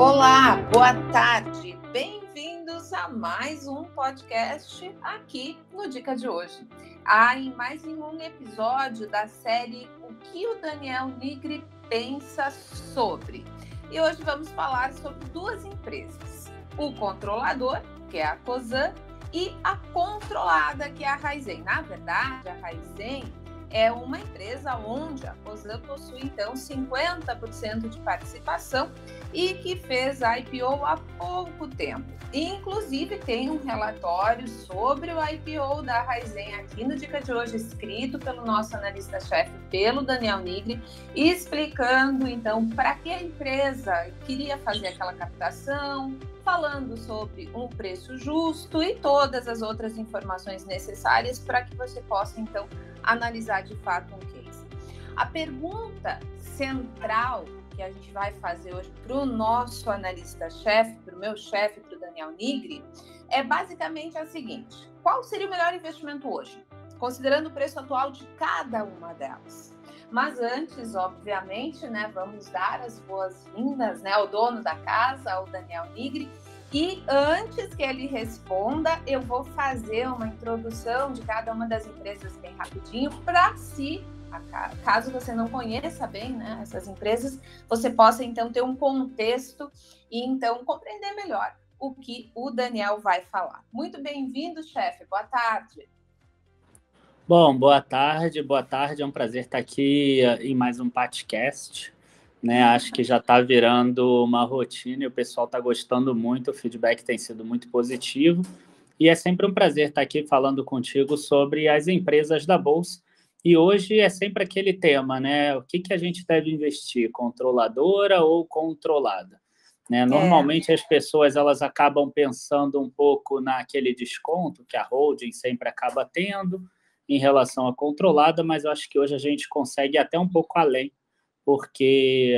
Olá, boa tarde, bem-vindos a mais um podcast aqui no Dica de hoje. Em mais um episódio da série O que o Daniel Nigri pensa sobre. E hoje vamos falar sobre duas empresas, o controlador, que é a Cosan, e a controlada, que é a Raizen. Na verdade, a Raizen é uma empresa onde a Cosan possui, então, 50% de participação e que fez a IPO há pouco tempo. Inclusive, tem um relatório sobre o IPO da Raizen aqui no Dica de hoje, escrito pelo nosso analista-chefe, pelo Daniel Nigri, explicando, então, para que a empresa queria fazer aquela captação, falando sobre um preço justo e todas as outras informações necessárias para que você possa, então, analisar de fato um case. A pergunta central que a gente vai fazer hoje para o nosso analista-chefe, para o meu chefe, para o Daniel Nigri, é basicamente a seguinte: qual seria o melhor investimento hoje, considerando o preço atual de cada uma delas? Mas antes, obviamente, vamos dar as boas-vindas, ao dono da casa, ao Daniel Nigri. E antes que ele responda, eu vou fazer uma introdução de cada uma das empresas bem rapidinho, para caso você não conheça bem, essas empresas, você possa então ter um contexto e então compreender melhor o que o Daniel vai falar. Muito bem-vindo, chefe. Boa tarde. Bom, boa tarde. É um prazer estar aqui em mais um podcast. Acho que já está virando uma rotina e o pessoal está gostando muito, o feedback tem sido muito positivo. E é sempre um prazer estar aqui falando contigo sobre as empresas da Bolsa. E hoje é sempre aquele tema, O que a gente deve investir, controladora ou controlada? Normalmente as pessoas elas acabam pensando um pouco naquele desconto que a holding sempre acaba tendo em relação à controlada, mas eu acho que hoje a gente consegue ir até um pouco além, porque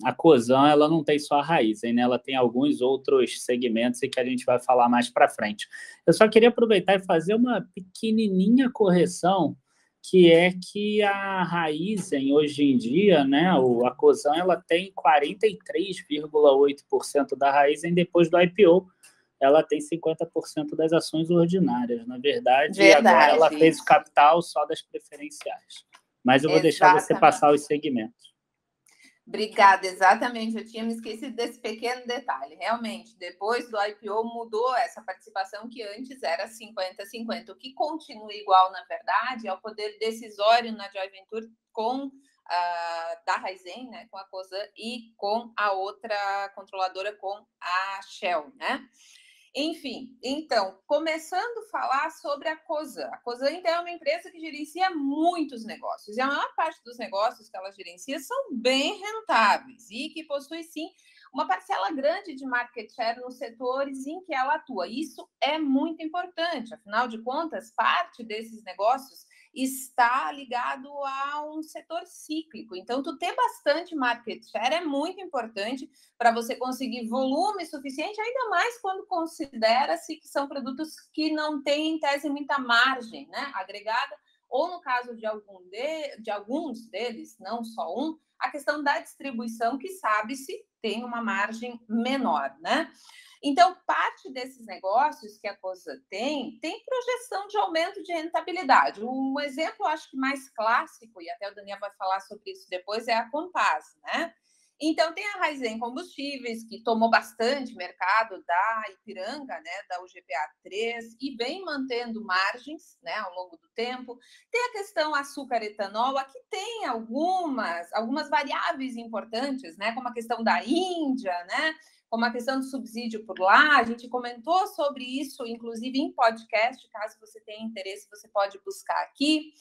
a Cosan ela não tem só a Raizen, ela tem alguns outros segmentos e que a gente vai falar mais para frente. Eu só queria aproveitar e fazer uma pequenininha correção, que é que a Raizen, hoje em dia, a Cosan ela tem 43,8% da Raizen depois do IPO. Ela tem 50% das ações ordinárias. Na verdade, agora ela fez o capital só das preferenciais. Mas eu vou deixar você passar os segmentos. Obrigada, exatamente. Eu tinha me esquecido desse pequeno detalhe. Realmente, depois do IPO mudou essa participação que antes era 50-50. O que continua igual, na verdade, é o poder decisório na joint venture com da Raizen, com a Cosan, e com a outra controladora, com a Shell, Enfim, então, começando a falar sobre a Cosan. A Cosan então, é uma empresa que gerencia muitos negócios. E a maior parte dos negócios que ela gerencia são bem rentáveis e que possui, sim, uma parcela grande de market share nos setores em que ela atua. Isso é muito importante. Afinal de contas, parte desses negócios está ligado a um setor cíclico. Então, tu ter bastante market share é muito importante para você conseguir volume suficiente, ainda mais quando considera-se que são produtos que não têm, em tese, muita margem agregada, ou no caso de alguns deles, não só um, a questão da distribuição, que sabe-se tem uma margem menor, Então, parte desses negócios que a Cosan tem projeção de aumento de rentabilidade. Um exemplo, acho que mais clássico, e até o Daniel vai falar sobre isso depois, é a Compass, Então, tem a Raizen Combustíveis, que tomou bastante mercado da Ipiranga, da UGPA3, e vem mantendo margens ao longo do tempo. Tem a questão açúcar-etanol, aqui tem algumas variáveis importantes, como a questão da Índia, como a questão do subsídio por lá. A gente comentou sobre isso, inclusive, em podcast. Caso você tenha interesse, você pode buscar aqui.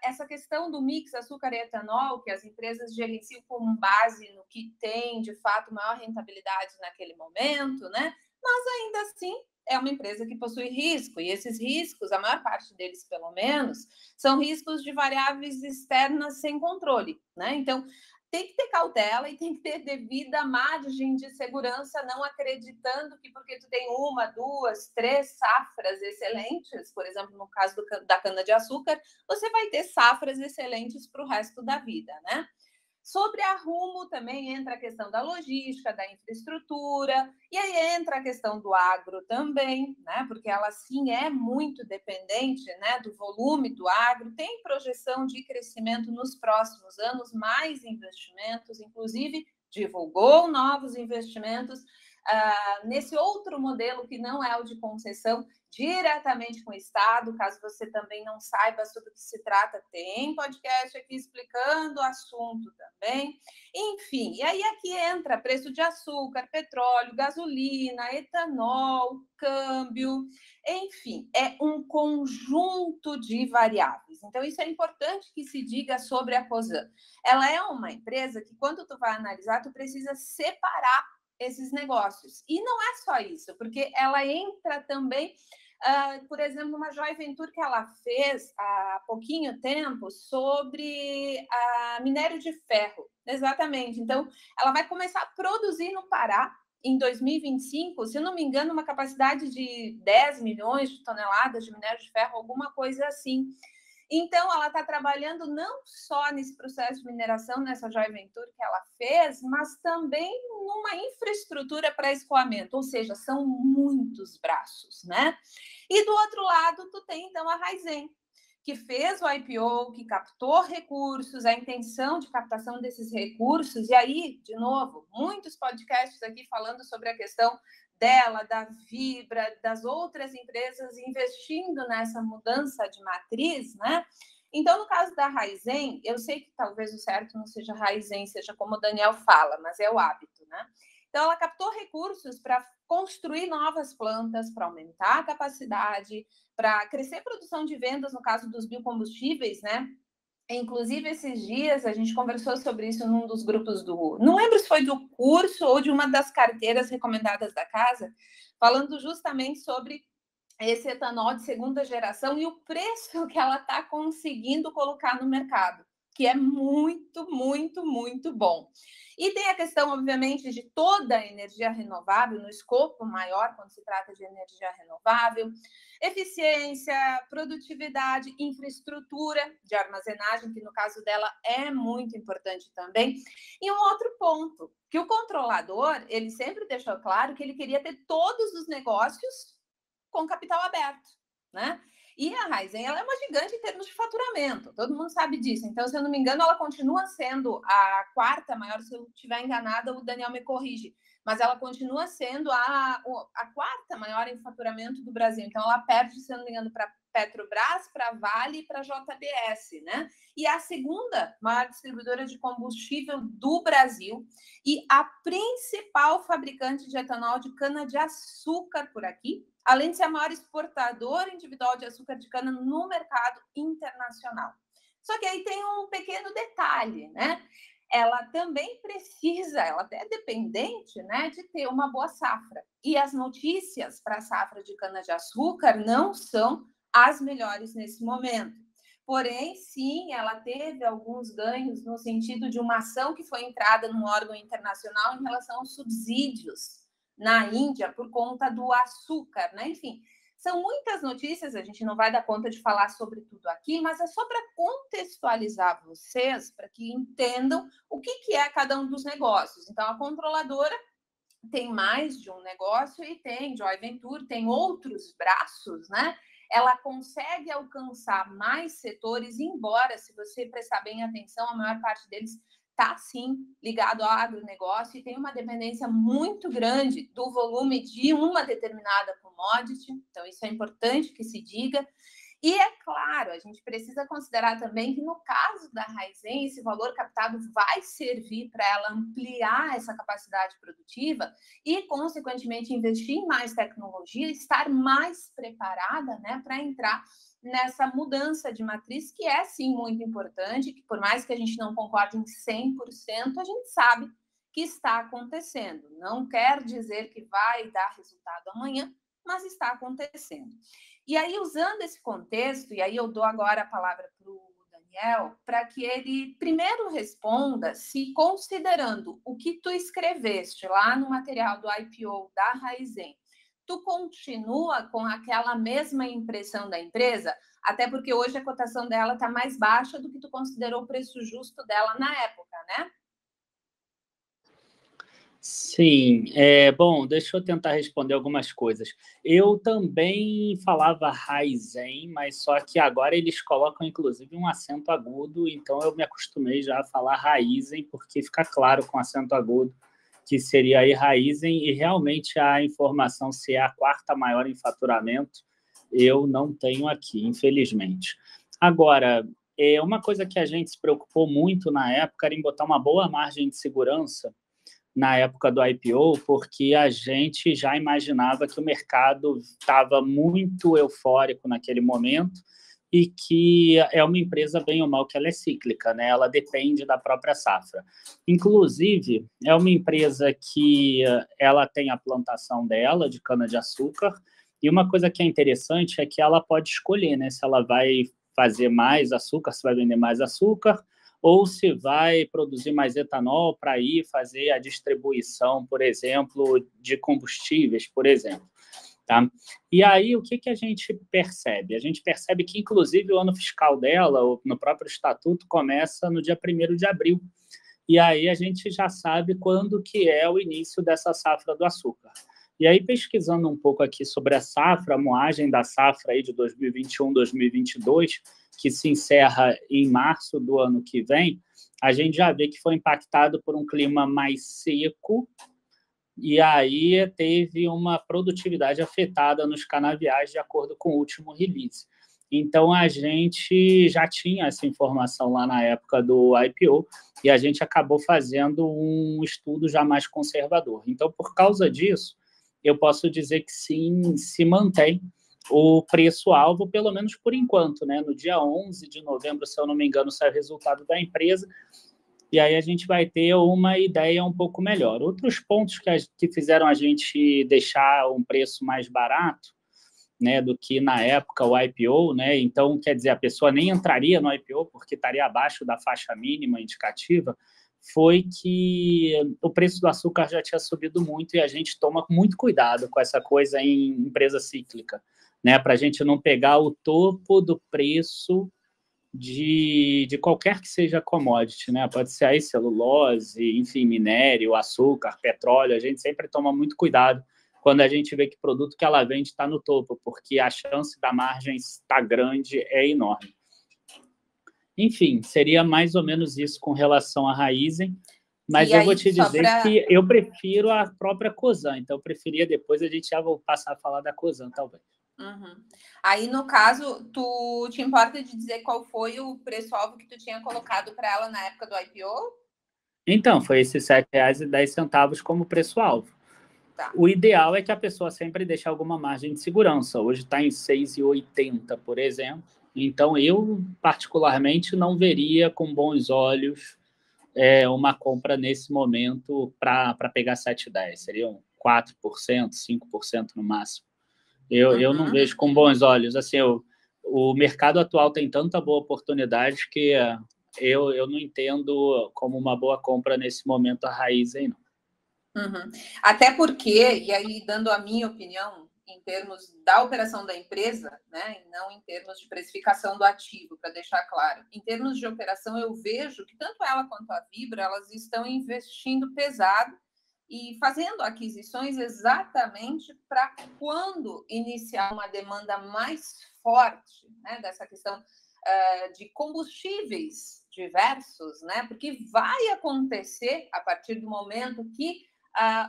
Essa questão do mix açúcar e etanol, que as empresas gerenciam com base no que tem, de fato, maior rentabilidade naquele momento, Mas, ainda assim, é uma empresa que possui risco, e esses riscos, a maior parte deles, pelo menos, são riscos de variáveis externas sem controle, Então, tem que ter cautela e tem que ter devida margem de segurança, não acreditando que porque tu tem 1, 2, 3 safras excelentes, por exemplo, no caso da cana-de-açúcar, você vai ter safras excelentes para o resto da vida, Sobre a Rumo também entra a questão da logística, da infraestrutura, e aí entra a questão do agro também, né? Porque ela sim é muito dependente, né, do volume do agro, tem projeção de crescimento nos próximos anos, mais investimentos, inclusive divulgou novos investimentos nesse outro modelo que não é o de concessão, diretamente com o Estado. Caso você também não saiba sobre o que se trata, tem podcast aqui explicando o assunto também. Enfim, e aí aqui entra preço de açúcar, petróleo, gasolina, etanol, câmbio, enfim, é um conjunto de variáveis. Então, isso é importante que se diga sobre a Cosan. Ela é uma empresa que, quando tu vai analisar, tu precisa separar esses negócios. E não é só isso, porque ela entra também, por exemplo, uma joint venture que ela fez há pouquinho tempo sobre minério de ferro. Exatamente. Então, ela vai começar a produzir no Pará em 2025, se eu não me engano, uma capacidade de 10 milhões de toneladas de minério de ferro, alguma coisa assim. Então, ela está trabalhando não só nesse processo de mineração, nessa joint venture que ela fez, mas também numa infraestrutura para escoamento, ou seja, são muitos braços, né? E do outro lado, tu tem, então, a Raizen, que fez o IPO, que captou recursos, a intenção de captação desses recursos, e aí, de novo, muitos podcasts aqui falando sobre a questão dela, da Vibra, das outras empresas investindo nessa mudança de matriz, né? Então, no caso da Raizen, eu sei que talvez o certo não seja Raizen, seja como o Daniel fala, mas é o hábito, né? Então, ela captou recursos para construir novas plantas, para aumentar a capacidade, para crescer a produção de vendas, no caso dos biocombustíveis, né? Inclusive, esses dias a gente conversou sobre isso num dos grupos do... Não lembro se foi do curso ou de uma das carteiras recomendadas da casa, falando justamente sobre esse etanol de segunda geração e o preço que ela está conseguindo colocar no mercado, que é muito, muito, muito bom. E tem a questão, obviamente, de toda a energia renovável, no escopo maior, quando se trata de energia renovável, eficiência, produtividade, infraestrutura de armazenagem, que no caso dela é muito importante também. E um outro ponto, que o controlador, ele sempre deixou claro que ele queria ter todos os negócios com capital aberto, né? E a Raizen, ela é uma gigante em termos de faturamento, todo mundo sabe disso. Então, se eu não me engano, ela continua sendo a quarta maior, se eu estiver enganada, o Daniel me corrige, mas ela continua sendo a quarta maior em faturamento do Brasil. Então, ela perde, se eu não me engano, para Petrobras, para Vale e para JBS, né? E a segunda maior distribuidora de combustível do Brasil e a principal fabricante de etanol de cana-de-açúcar por aqui, além de ser a maior exportadora individual de açúcar de cana no mercado internacional. Só que aí tem um pequeno detalhe, né? Ela também precisa, ela até é dependente, né, de ter uma boa safra. E as notícias para a safra de cana-de-açúcar não são as melhores nesse momento. Porém, sim, ela teve alguns ganhos no sentido de uma ação que foi entrada num órgão internacional em relação aos subsídios na Índia por conta do açúcar, né? Enfim, são muitas notícias, a gente não vai dar conta de falar sobre tudo aqui, mas é só para contextualizar vocês, para que entendam o que é cada um dos negócios. Então, a controladora tem mais de um negócio e tem joint venture, tem outros braços, né? Ela consegue alcançar mais setores, embora, se você prestar bem atenção, a maior parte deles está, sim, ligado ao agronegócio e tem uma dependência muito grande do volume de uma determinada commodity. Então, isso é importante que se diga. E, é claro, a gente precisa considerar também que, no caso da Raizen, esse valor captado vai servir para ela ampliar essa capacidade produtiva e, consequentemente, investir em mais tecnologia, estar mais preparada, né, para entrar nessa mudança de matriz, que é, sim, muito importante, que por mais que a gente não concorde em 100%, a gente sabe que está acontecendo. Não quer dizer que vai dar resultado amanhã, mas está acontecendo. E aí, usando esse contexto, e aí eu dou agora a palavra para o Daniel, para que ele primeiro responda se, considerando o que tu escreveste lá no material do IPO da Raizen, tu continua com aquela mesma impressão da empresa? Até porque hoje a cotação dela está mais baixa do que tu considerou o preço justo dela na época, né? Sim, bom, deixa eu tentar responder algumas coisas. Eu também falava Raizen, mas só que agora eles colocam, inclusive, um acento agudo, então eu me acostumei já a falar Raizen, porque fica claro com acento agudo que seria aí Raizen, e realmente a informação se é a quarta maior em faturamento, eu não tenho aqui, infelizmente. Agora, uma coisa que a gente se preocupou muito na época era em botar uma boa margem de segurança na época do IPO, porque a gente já imaginava que o mercado estava muito eufórico naquele momento e que é uma empresa, bem ou mal, que ela é cíclica, né? Ela depende da própria safra. Inclusive, é uma empresa que ela tem a plantação dela de cana-de-açúcar, e uma coisa que é interessante é que ela pode escolher, né? Se ela vai fazer mais açúcar, se vai vender mais açúcar, ou se vai produzir mais etanol para ir fazer a distribuição, por exemplo, de combustíveis, por exemplo. Tá? E aí, o que a gente percebe? A gente percebe que, inclusive, o ano fiscal dela, no próprio estatuto, começa no dia 1º de abril. E aí a gente já sabe quando que é o início dessa safra do açúcar. E aí, pesquisando um pouco aqui sobre a safra, a moagem da safra aí de 2021, 2022, que se encerra em março do ano que vem, a gente já vê que foi impactado por um clima mais seco, e aí teve uma produtividade afetada nos canaviais, de acordo com o último release. Então, a gente já tinha essa informação lá na época do IPO, e a gente acabou fazendo um estudo já mais conservador. Então, por causa disso, eu posso dizer que sim, se mantém o preço-alvo, pelo menos por enquanto, né? No dia 11 de novembro, se eu não me engano, sai o resultado da empresa, e aí a gente vai ter uma ideia um pouco melhor. Outros pontos que fizeram a gente deixar um preço mais barato, né, do que na época o IPO, né? Então, quer dizer, a pessoa nem entraria no IPO porque estaria abaixo da faixa mínima indicativa, foi que o preço do açúcar já tinha subido muito e a gente toma muito cuidado com essa coisa em empresa cíclica, né, para a gente não pegar o topo do preço de qualquer que seja commodity, né? Pode ser aí celulose, enfim, minério, açúcar, petróleo. A gente sempre toma muito cuidado quando a gente vê que o produto que ela vende está no topo, porque a chance da margem estar grande é enorme. Enfim, seria mais ou menos isso com relação à Raizen, mas eu vou te dizer que eu prefiro a própria Cosan, então eu preferia depois a gente já vou passar a falar da Cosan, talvez. Uhum. Aí, no caso, tu te importa de dizer qual foi o preço-alvo que tu tinha colocado para ela na época do IPO? Então, foi esses R$ 7,10 como preço-alvo. Tá. O ideal é que a pessoa sempre deixe alguma margem de segurança. Hoje está em R$ 6,80, por exemplo. Então, eu, particularmente, não veria com bons olhos uma compra nesse momento para pegar 7,10. Seriam 4%, 5% no máximo. Eu não vejo com bons olhos. Assim, o mercado atual tem tanta boa oportunidade que eu não entendo como uma boa compra nesse momento a Raizen, não. Uhum. Até porque, e aí dando a minha opinião, em termos da operação da empresa, né, e não em termos de precificação do ativo, para deixar claro. Em termos de operação, eu vejo que tanto ela quanto a Vibra, elas estão investindo pesado e fazendo aquisições exatamente para quando iniciar uma demanda mais forte, né, dessa questão de combustíveis diversos, né, porque vai acontecer a partir do momento que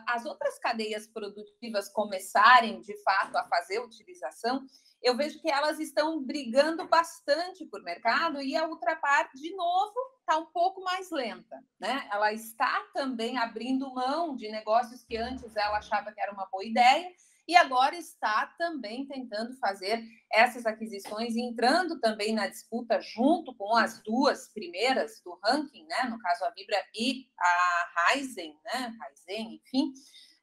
as outras cadeias produtivas começarem, de fato, a fazer utilização, eu vejo que elas estão brigando bastante por mercado e a Ultrapar, de novo, está um pouco mais lenta, né? Ela está também abrindo mão de negócios que antes ela achava que era uma boa ideia e agora está também tentando fazer essas aquisições, entrando também na disputa junto com as duas primeiras do ranking, né? No caso, a Vibra e a Raizen, né? Raizen, enfim,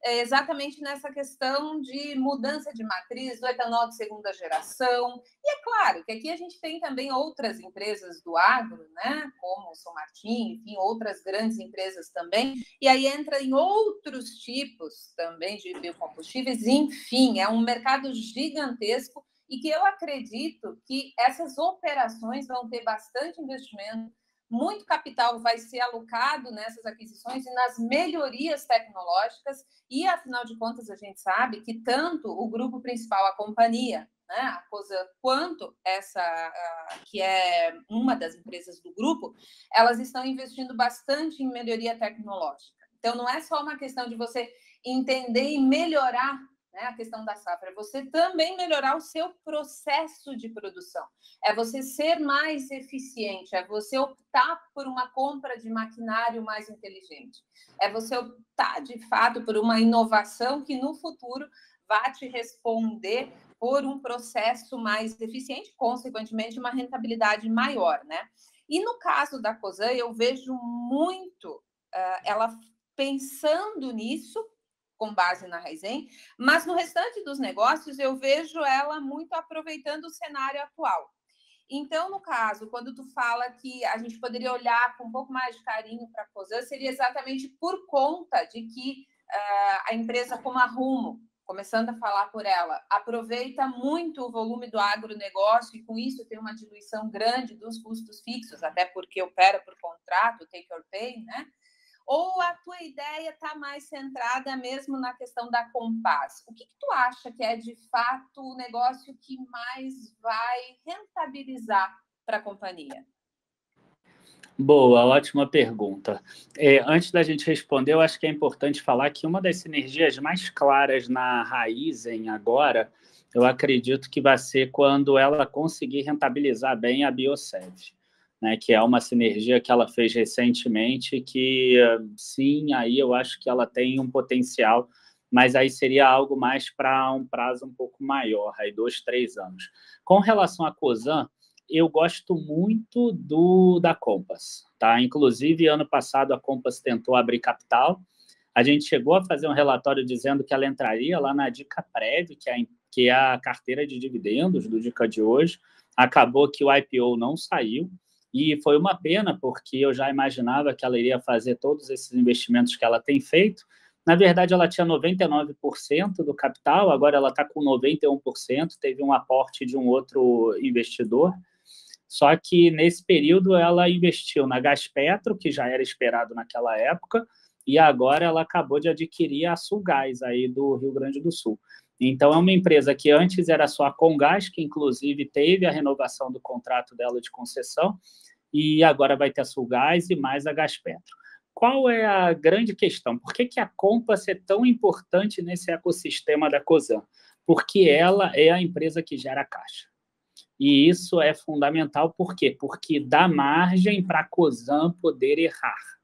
exatamente nessa questão de mudança de matriz do etanol de segunda geração. E é claro que aqui a gente tem também outras empresas do agro, né? Como o São Martin, enfim, outras grandes empresas também. E aí entra em outros tipos também de biocombustíveis. Enfim, é um mercado gigantesco e que eu acredito que essas operações vão ter bastante investimento, muito capital vai ser alocado nessas aquisições e nas melhorias tecnológicas, e, afinal de contas, a gente sabe que tanto o grupo principal, a companhia, né, a Cosan, quanto essa, que é uma das empresas do grupo, elas estão investindo bastante em melhoria tecnológica. Então, não é só uma questão de você entender e melhorar, né, a questão da safra, é você também melhorar o seu processo de produção, é você ser mais eficiente, é você optar por uma compra de maquinário mais inteligente, é você optar, de fato, por uma inovação que, no futuro, vai te responder por um processo mais eficiente, consequentemente, uma rentabilidade maior, né? E no caso da Cosan, eu vejo muito ela pensando nisso, com base na Raizen, mas no restante dos negócios eu vejo ela muito aproveitando o cenário atual. Então, no caso, quando tu fala que a gente poderia olhar com um pouco mais de carinho para a Cosan, seria exatamente por conta de que a empresa como a Rumo, começando a falar por ela, aproveita muito o volume do agronegócio e, com isso, tem uma diluição grande dos custos fixos, até porque opera por contrato, take or pay, né? Ou a tua ideia está mais centrada mesmo na questão da Compass? O que tu acha que é, de fato, o negócio que mais vai rentabilizar para a companhia? Boa, ótima pergunta. Antes da gente responder, eu acho que é importante falar que uma das sinergias mais claras na Raizen agora, eu acredito que vai ser quando ela conseguir rentabilizar bem a Biosev, né, que é uma sinergia que ela fez recentemente, que sim, aí eu acho que ela tem um potencial, mas aí seria algo mais para um prazo um pouco maior, aí 2, 3 anos. Com relação à Cosan, eu gosto muito da Compass, tá? Inclusive, ano passado, a Compass tentou abrir capital. A gente chegou a fazer um relatório dizendo que ela entraria lá na Dica Prévia, que é a carteira de dividendos do Dica de hoje. Acabou que o IPO não saiu, e foi uma pena, porque eu já imaginava que ela iria fazer todos esses investimentos que ela tem feito. Na verdade, ela tinha 99% do capital, agora ela está com 91%, teve um aporte de um outro investidor. Só que, nesse período, ela investiu na Gaspetro, que já era esperado naquela época, e agora ela acabou de adquirir a Sulgás, aí do Rio Grande do Sul. Então, é uma empresa que antes era só a Comgás, que inclusive teve a renovação do contrato dela de concessão, e agora vai ter a Sulgás e mais a Gaspetro. Qual é a grande questão? Por que a Compass é tão importante nesse ecossistema da Cosan? Porque ela é a empresa que gera caixa. E isso é fundamental, por quê? Porque dá margem para a Cosan poder errar.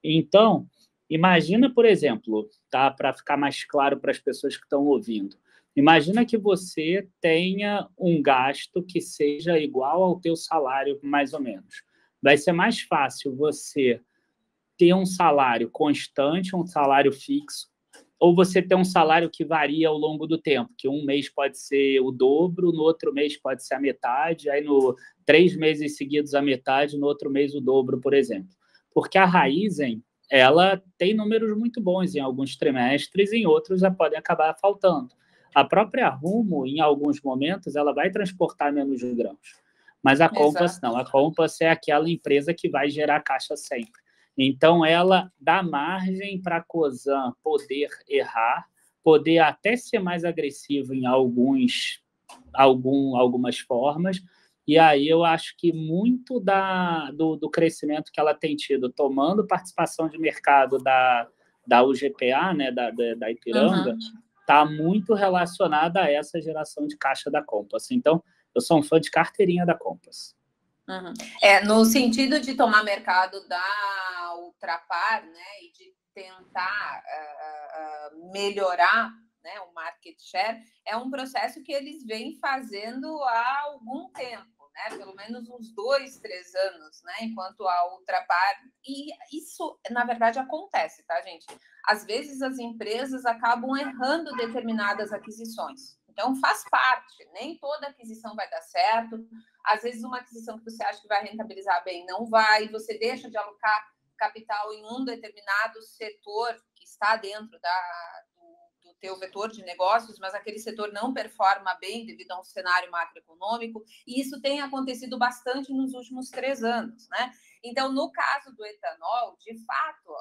Então, imagina, por exemplo, tá, para ficar mais claro para as pessoas que estão ouvindo, imagina que você tenha um gasto que seja igual ao teu salário, mais ou menos. Vai ser mais fácil você ter um salário constante, um salário fixo, ou você ter um salário que varia ao longo do tempo, que um mês pode ser o dobro, no outro mês pode ser a metade, aí no 3 meses seguidos a metade, no outro mês o dobro, por exemplo. Porque a Raizen, ela tem números muito bons em alguns trimestres, em outros já podem acabar faltando. A própria Rumo, em alguns momentos, ela vai transportar menos grãos. Mas a Compass não. A Compass é aquela empresa que vai gerar caixa sempre. Então, ela dá margem para a Cosan poder errar, poder até ser mais agressivo em algumas formas, e aí eu acho que muito do crescimento que ela tem tido, tomando participação de mercado da UGPA, né, da Ipiranga, está muito relacionada a essa geração de caixa da Compass. Então, eu sou um fã de carteirinha da Compass. No sentido de tomar mercado da Ultrapar, né, e de tentar melhorar, né, o market share, é um processo que eles vêm fazendo há algum tempo, né, pelo menos uns 2, 3 anos, né, enquanto a Ultrapar, e isso, na verdade, acontece, tá, gente? Às vezes as empresas acabam errando determinadas aquisições. Então, faz parte, nem toda aquisição vai dar certo. Às vezes, uma aquisição que você acha que vai rentabilizar bem não vai, você deixa de alocar capital em um determinado setor que está dentro teu vetor de negócios, mas aquele setor não performa bem devido a um cenário macroeconômico, e isso tem acontecido bastante nos últimos 3 anos, né? Então, no caso do etanol, de fato,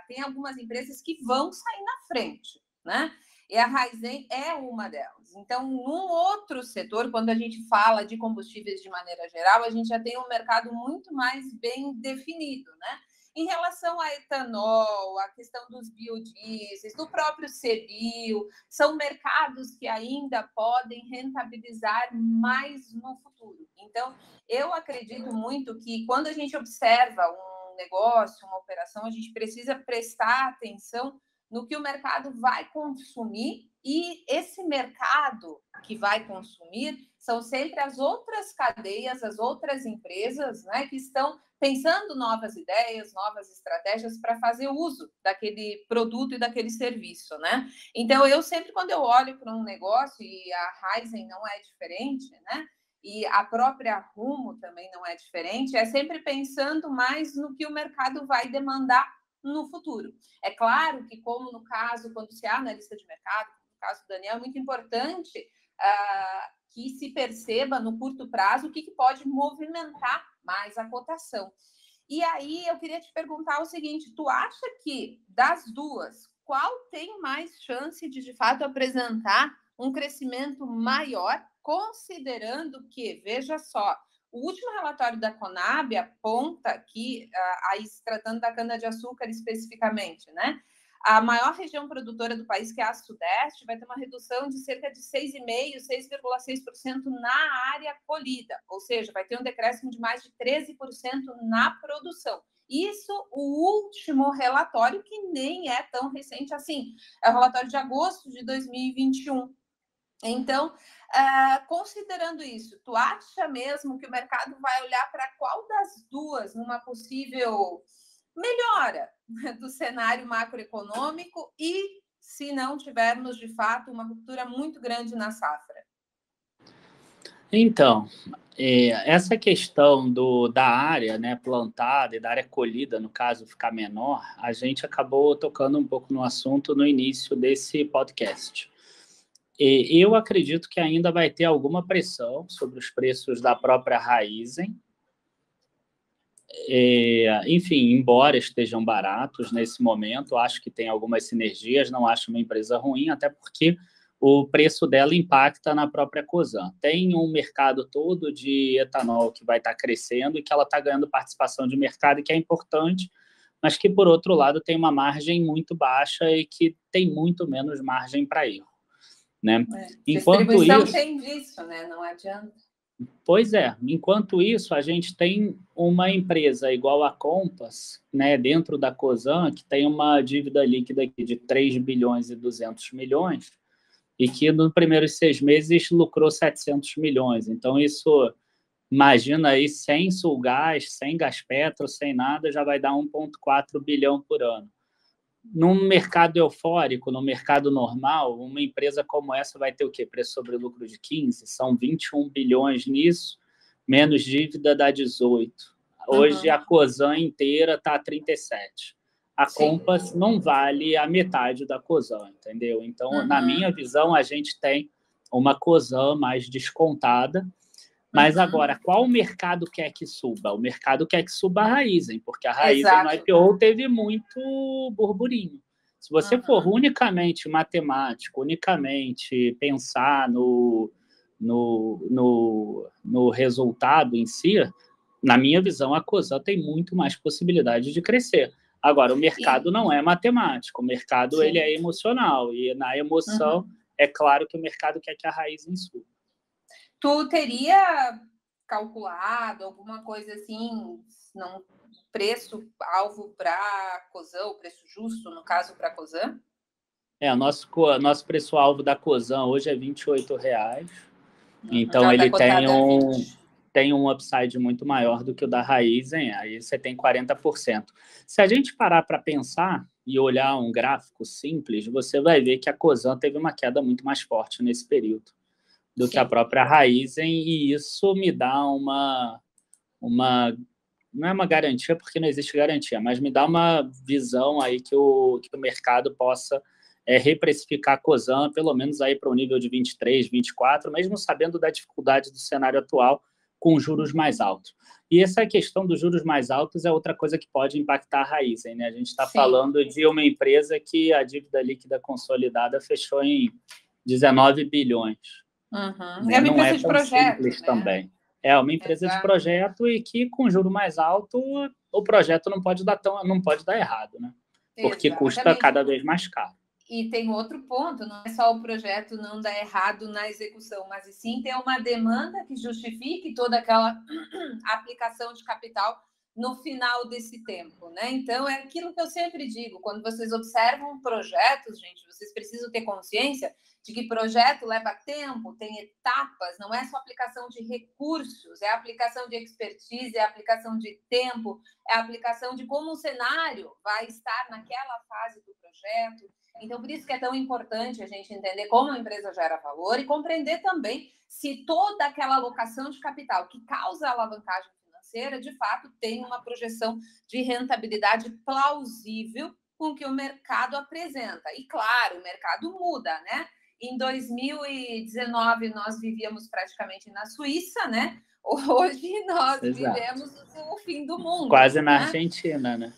tem algumas empresas que vão sair na frente, né? E a Raízen é uma delas. Então, num outro setor, quando a gente fala de combustíveis de maneira geral, a gente já tem um mercado muito mais bem definido, né? Em relação a etanol, a questão dos biodiesels, do próprio CBio, são mercados que ainda podem rentabilizar mais no futuro. Então, eu acredito muito que quando a gente observa um negócio, uma operação, a gente precisa prestar atenção no que o mercado vai consumir, e esse mercado que vai consumir são sempre as outras cadeias, as outras empresas, né, que estão pensando novas ideias, novas estratégias para fazer uso daquele produto e daquele serviço, né? Então, eu sempre, quando eu olho para um negócio, e a Raízen não é diferente, né? E a própria Rumo também não é diferente, é sempre pensando mais no que o mercado vai demandar no futuro. É claro que, como no caso, quando se há analista de mercado, no caso do Daniel, é muito importante que se perceba no curto prazo o que pode movimentar mais a cotação. E aí eu queria te perguntar o seguinte: tu acha que das duas, qual tem mais chance de fato apresentar um crescimento maior, considerando que, veja só, o último relatório da Conab aponta que, aí se tratando da cana-de-açúcar especificamente, né, a maior região produtora do país, que é a Sudeste, vai ter uma redução de cerca de 6,5%, 6,6% na área colhida, ou seja, vai ter um decréscimo de mais de 13% na produção. Isso, o último relatório, que nem é tão recente assim, é o relatório de agosto de 2021. Então, considerando isso, tu acha mesmo que o mercado vai olhar para qual das duas numa possível melhora do cenário macroeconômico, e se não tivermos, de fato, uma ruptura muito grande na safra? Então, essa questão da área, né, plantada e da área colhida, no caso, ficar menor, a gente acabou tocando um pouco no assunto no início desse podcast. Eu acredito que ainda vai ter alguma pressão sobre os preços da própria Raízen. Enfim, embora estejam baratos nesse momento, acho que tem algumas sinergias, não acho uma empresa ruim, até porque o preço dela impacta na própria Cosan. Tem um mercado todo de etanol que vai estar crescendo e que ela está ganhando participação de mercado, que é importante, mas que, por outro lado, tem uma margem muito baixa e que tem muito menos margem para erro, né? Enquanto distribuição isso, tem disso, né? Não adianta. Pois é, enquanto isso, a gente tem uma empresa igual a Compass, né, dentro da Cosan, que tem uma dívida líquida aqui de 3 bilhões e 200 milhões, e que nos primeiros 6 meses lucrou 700 milhões. Então, isso, imagina aí, sem Sulgás, sem Gaspetro, sem nada, já vai dar 1,4 bilhão por ano. Num mercado eufórico, no mercado normal, uma empresa como essa vai ter o quê? Preço sobre lucro de 15? São 21 bilhões nisso, menos dívida dá 18. Hoje a Cosan inteira está a 37. A Compass não vale a metade da Cosan, entendeu? Então, na minha visão, a gente tem uma Cosan mais descontada. Mas agora, qual o mercado quer que suba? O mercado quer que suba a Raízen, porque a Raízen no IPO teve muito burburinho. Se você for unicamente matemático, unicamente pensar no resultado em si, na minha visão, a Cosan tem muito mais possibilidade de crescer. Agora, o mercado não é matemático, o mercado ele é emocional, e na emoção, é claro que o mercado quer que a Raízen suba. Tu teria calculado alguma coisa assim, não, preço-alvo para a Cosan, o preço justo, no caso, para a Cosan? Nosso preço-alvo da Cosan hoje é R$ 28,00. Então, ele tem um upside muito maior do que o da Raízen, aí você tem 40%. Se a gente parar para pensar e olhar um gráfico simples, você vai ver que a Cosan teve uma queda muito mais forte nesse período do que a própria Raízen, e isso me dá uma não é uma garantia, porque não existe garantia, mas me dá uma visão aí que o mercado possa reprecificar a Cosan, pelo menos aí para o nível de 23, 24, mesmo sabendo da dificuldade do cenário atual com juros mais altos. E essa questão dos juros mais altos é outra coisa que pode impactar a Raizen, né? A gente está falando de uma empresa que a dívida líquida consolidada fechou em 19 bilhões. Uhum. É uma empresa de projeto, simples, né? Também. É uma empresa de projeto e que, com juro mais alto, o projeto não pode dar errado, né? Porque custa cada vez mais caro. E tem outro ponto, não é só o projeto não dar errado na execução, mas sim ter uma demanda que justifique toda aquela aplicação de capital no final desse tempo, né? Então, é aquilo que eu sempre digo, quando vocês observam projetos, gente, vocês precisam ter consciência de que projeto leva tempo, tem etapas, não é só aplicação de recursos, é aplicação de expertise, é aplicação de tempo, é aplicação de como o cenário vai estar naquela fase do projeto. Então, por isso que é tão importante a gente entender como a empresa gera valor e compreender também se toda aquela alocação de capital que causa alavancagem financeira, de fato, tem uma projeção de rentabilidade plausível com o que o mercado apresenta. E, claro, o mercado muda, né? Em 2019, nós vivíamos praticamente na Suíça, né? Hoje, nós vivemos o fim do mundo. Quase na Argentina, né?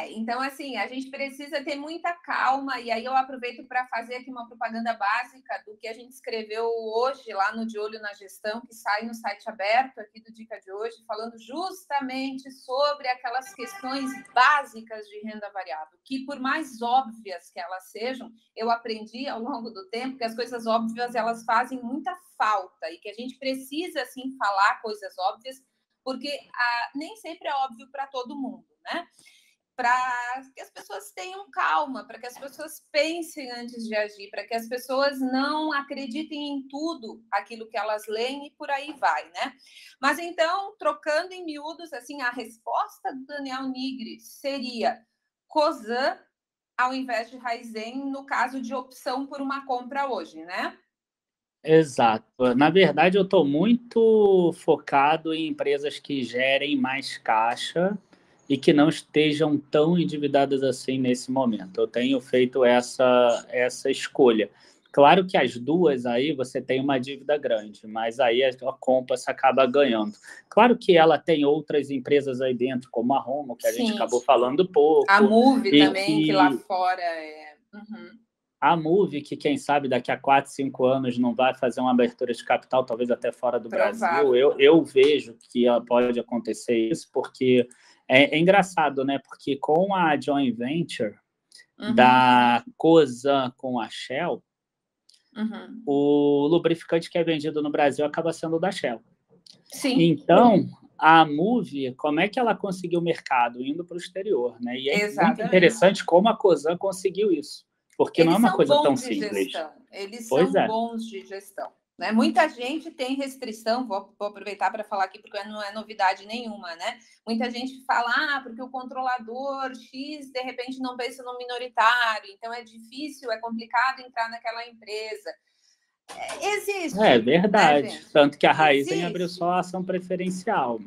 Então, assim, a gente precisa ter muita calma, e aí eu aproveito para fazer aqui uma propaganda básica do que a gente escreveu hoje lá no De Olho na Gestão, que sai no site aberto aqui do Dica de hoje, falando justamente sobre aquelas questões básicas de renda variável, que por mais óbvias que elas sejam, eu aprendi ao longo do tempo que as coisas óbvias, elas fazem muita falta, e que a gente precisa, sim, falar coisas óbvias, porque nem sempre é óbvio para todo mundo, né? Para que as pessoas tenham calma, para que as pessoas pensem antes de agir, para que as pessoas não acreditem em tudo aquilo que elas leem e por aí vai, né? Mas então, trocando em miúdos, assim, a resposta do Daniel Nigri seria Cosan ao invés de Raizen, no caso de opção por uma compra hoje, né? Exato. Na verdade, eu estou muito focado em empresas que gerem mais caixa e que não estejam tão endividadas assim nesse momento. Eu tenho feito essa escolha. Claro que as duas aí você tem uma dívida grande, mas aí a Compass acaba ganhando. Claro que ela tem outras empresas aí dentro, como a Rumo, que a gente acabou falando pouco. A Moove também, que lá fora é... A Moove, que quem sabe daqui a 4, 5 anos não vai fazer uma abertura de capital, talvez até fora do Brasil. Eu vejo que pode acontecer isso, porque é engraçado, né? Porque com a joint venture da Cosan com a Shell, o lubrificante que é vendido no Brasil acaba sendo da Shell. Sim. Então, a Moove, como é que ela conseguiu o mercado? Indo para o exterior, né? E é muito interessante como a Cosan conseguiu isso. Porque não é uma coisa tão simples. Eles são bons de gestão. Né? Muita gente tem restrição, vou aproveitar para falar aqui, porque não é novidade nenhuma, né? Muita gente fala, porque o controlador X, de repente, não pensa no minoritário, então é difícil, é complicado entrar naquela empresa. Existe. É verdade. Né, tanto que a Raizen abriu só a ação preferencial.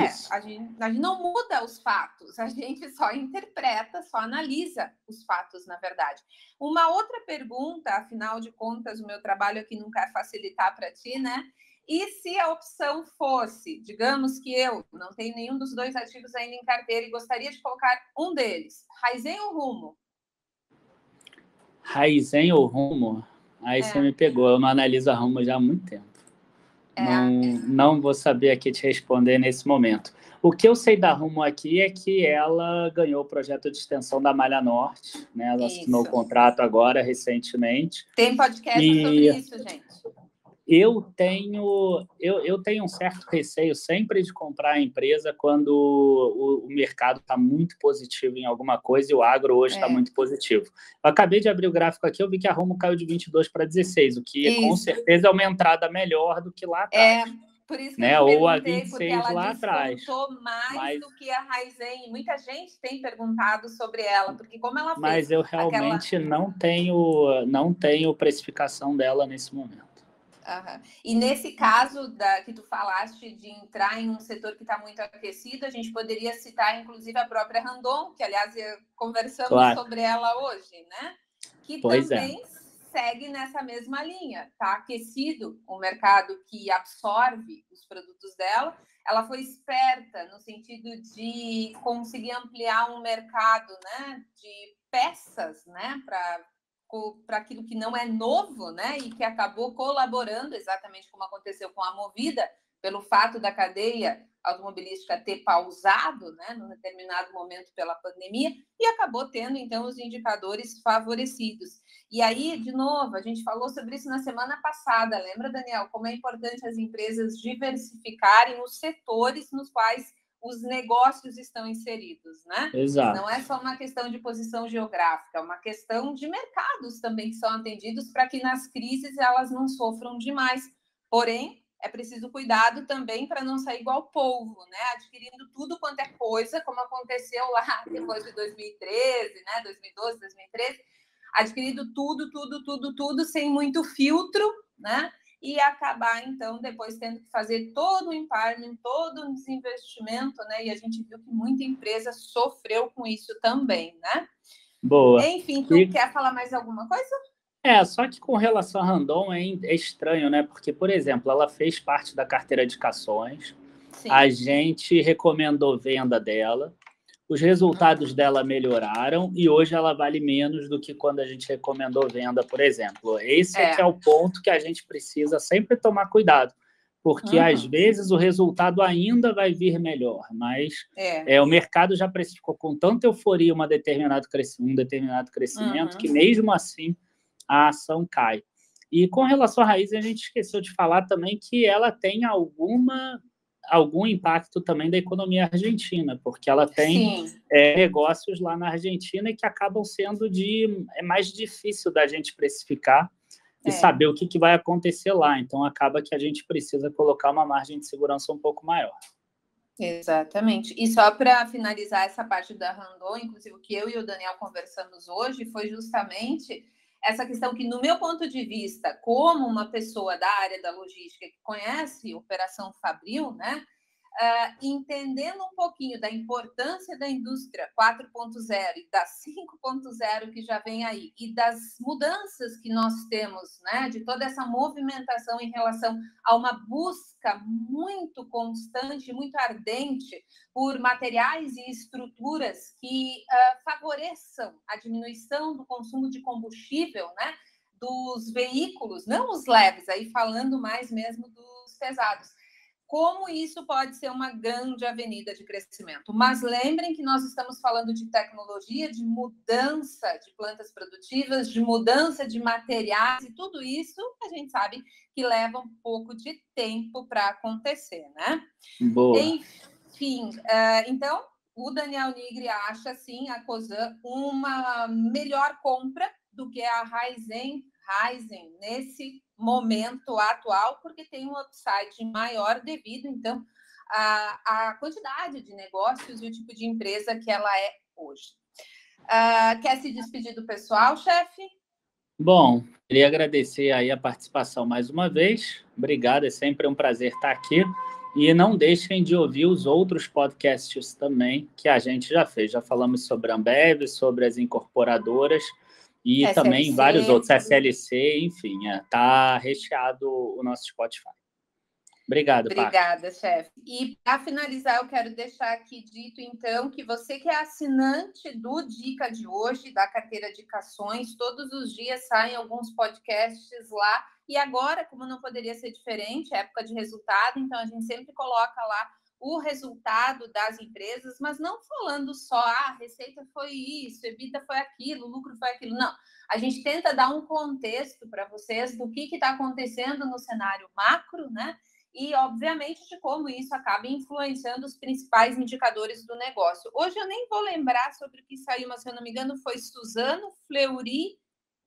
Isso. A gente não muda os fatos, a gente só interpreta, só analisa os fatos, na verdade. Uma outra pergunta, afinal de contas, o meu trabalho aqui não quer facilitar para ti, né? E se a opção fosse, digamos que eu não tenho nenhum dos dois ativos ainda em carteira e gostaria de colocar um deles, Raizen ou Rumo? Raizen ou Rumo? Aí você me pegou, eu não analiso a Rumo já há muito tempo. Não vou saber aqui te responder nesse momento. O que eu sei da Rumo aqui é que ela ganhou o projeto de extensão da Malha Norte, né? Ela assinou o contrato agora, recentemente. Tem podcast sobre isso, gente. Eu tenho um certo receio sempre de comprar a empresa quando o mercado está muito positivo em alguma coisa e o agro hoje está muito positivo. Eu acabei de abrir o gráfico aqui, eu vi que a Rumo caiu de 22 para 16, o que com certeza é uma entrada melhor do que lá atrás. Por isso que né? eu te Ou a perguntei, 26 porque ela lá atrás. mais do que a Raizen. Muita gente tem perguntado sobre ela, porque como ela fez... Mas eu realmente não tenho precificação dela nesse momento. E nesse caso que tu falaste de entrar em um setor que está muito aquecido, a gente poderia citar, inclusive, a própria Randon, que, aliás, conversamos sobre ela hoje, né? que Pois é. também segue nessa mesma linha. Está aquecido o mercado que absorve os produtos dela. Ela foi esperta no sentido de conseguir ampliar um mercado, né, de peças, né, para aquilo que não é novo, né, e que acabou colaborando, exatamente como aconteceu com a Movida, pelo fato da cadeia automobilística ter pausado, né, num determinado momento pela pandemia, e acabou tendo, então, os indicadores favorecidos. E aí, de novo, a gente falou sobre isso na semana passada, lembra, Daniel, como é importante as empresas diversificarem os setores nos quais os negócios estão inseridos, né? Exato. Não é só uma questão de posição geográfica, é uma questão de mercados também que são atendidos para que nas crises elas não sofram demais. Porém, é preciso cuidado também para não sair igual polvo, né? Adquirindo tudo quanto é coisa, como aconteceu lá depois de 2013, né? 2012, 2013, adquirido tudo, sem muito filtro, né? E acabar, então, depois tendo que fazer todo o empowerment, todo o desinvestimento, né? E a gente viu que muita empresa sofreu com isso também, né? Boa. Enfim, tu quer falar mais alguma coisa? Só que com relação a Randon é estranho, né? Porque, por exemplo, ela fez parte da carteira de cações, Sim. A gente recomendou venda dela, os resultados dela melhoraram e hoje ela vale menos do que quando a gente recomendou venda, por exemplo. Esse é que é o ponto que a gente precisa sempre tomar cuidado, porque às vezes o resultado ainda vai vir melhor, mas o mercado já precificou com tanta euforia um determinado crescimento que mesmo assim a ação cai. E com relação à Raízen, a gente esqueceu de falar também que ela tem algum impacto também da economia argentina, porque ela tem negócios lá na Argentina que acabam sendo mais difícil da gente precificar e saber o que vai acontecer lá. Então, acaba que a gente precisa colocar uma margem de segurança um pouco maior. Exatamente. E só para finalizar essa parte da Randon, inclusive o que eu e o Daniel conversamos hoje, foi justamente essa questão que, no meu ponto de vista, como uma pessoa da área da logística que conhece Operação Fabril, né, entendendo um pouquinho da importância da indústria 4.0 e da 5.0 que já vem aí, e das mudanças que nós temos, né, de toda essa movimentação em relação a uma busca muito constante, muito ardente por materiais e estruturas que favoreçam a diminuição do consumo de combustível, né, dos veículos, não os leves, aí falando mais mesmo dos pesados. Como isso pode ser uma grande avenida de crescimento. Mas lembrem que nós estamos falando de tecnologia, de mudança de plantas produtivas, de mudança de materiais, e tudo isso a gente sabe que leva um pouco de tempo para acontecer, né? Boa. Enfim, então, o Daniel Nigri acha, sim, a Cosan uma melhor compra do que a Raízen nesse momento atual, porque tem um upside maior devido, então, à quantidade de negócios e o tipo de empresa que ela é hoje. Quer se despedir do pessoal, chefe? Bom, queria agradecer aí a participação mais uma vez. Obrigado, é sempre um prazer estar aqui. E não deixem de ouvir os outros podcasts também que a gente já fez. Já falamos sobre a Ambev, sobre as incorporadoras e SLC, também vários outros, SLC, enfim, está recheado o nosso Spotify. Obrigado, Obrigada, chefe. E para finalizar, eu quero deixar aqui dito, então, que você que é assinante do Dica de hoje, da carteira de Cações, todos os dias saem alguns podcasts lá. E agora, como não poderia ser diferente, época de resultado, então a gente sempre coloca lá o resultado das empresas, mas não falando só, a receita foi isso, EBITDA foi aquilo, lucro foi aquilo. Não, a gente tenta dar um contexto para vocês do que está acontecendo no cenário macro, né? E, obviamente, de como isso acaba influenciando os principais indicadores do negócio. Hoje eu nem vou lembrar sobre o que saiu, mas se eu não me engano foi Suzano, Fleury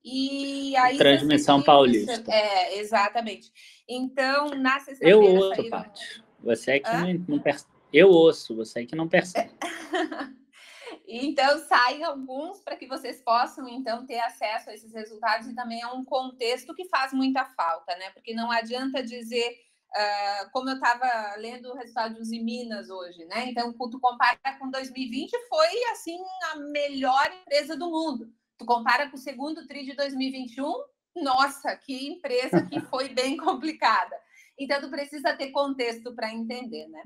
e a Transmissão Paulista. Exatamente. Então, na sexta-feira saíram... Paty. Você é que não percebe. Eu ouço, você é que não percebe. Então, saem alguns para que vocês possam, então, ter acesso a esses resultados e também a um contexto que faz muita falta, né? Porque não adianta dizer... como eu estava lendo o resultado dos Minas hoje, né? Então, tu compara com 2020, foi assim a melhor empresa do mundo. Tu compara com o segundo TRI de 2021, nossa, que empresa que foi bem complicada. Então, tu precisa ter contexto para entender, né?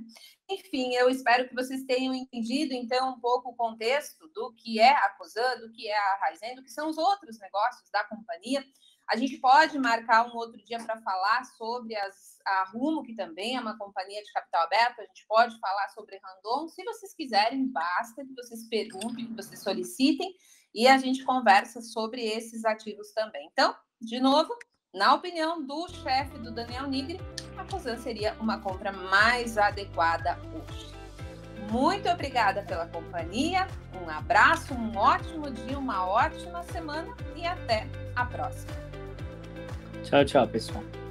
Enfim, eu espero que vocês tenham entendido, então, um pouco o contexto do que é a Cosan, do que é a Raizen, do que são os outros negócios da companhia. A gente pode marcar um outro dia para falar sobre a Rumo, que também é uma companhia de capital aberto. A gente pode falar sobre Randon. Se vocês quiserem, basta que vocês perguntem, que vocês solicitem, e a gente conversa sobre esses ativos também. Então, de novo, na opinião do chefe do Daniel Nigri, a Cosan seria uma compra mais adequada hoje. Muito obrigada pela companhia, um abraço, um ótimo dia, uma ótima semana e até a próxima. Tchau, tchau, pessoal.